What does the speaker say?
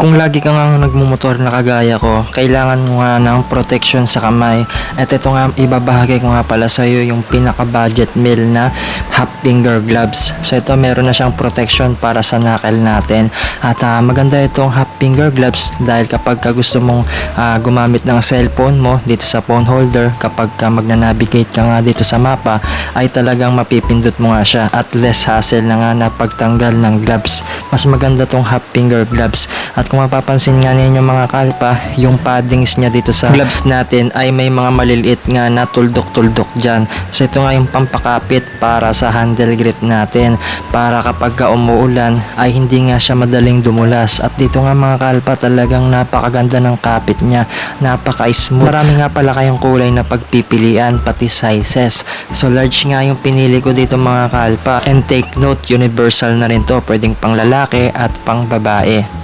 Kung lagi ka nga nagmumotor na kagaya ko, kailangan mo nga ng protection sa kamay. At ito nga, ibabahagi ko nga pala sa iyo yung pinaka-budget meal na half finger gloves. So ito, meron na siyang protection para sa knuckle natin. At maganda itong half finger gloves dahil kapag gusto mong gumamit ng cellphone mo dito sa phone holder, kapag magna-navigate ka nga dito sa mapa, ay talagang mapipindot mo nga siya at less hassle na nga na pagtanggal ng gloves. Mas maganda tong half finger gloves. At kung mapapansin nga ninyo mga kalpa, yung paddings niya dito sa gloves natin ay may mga maliliit nga na tuldok-tuldok dyan. So ito nga yung pampakapit para sa handle grip natin, para kapag umuulan ay hindi nga siya madaling dumulas. At dito nga mga kalpa, talagang napakaganda ng kapit niya, napaka-smooth. Marami nga pala kayong kulay na pagpipilian, pati sizes. So large nga yung pinili ko dito mga kalpa. And take note, universal na rin to, pwedeng pang lalaki at pang babae.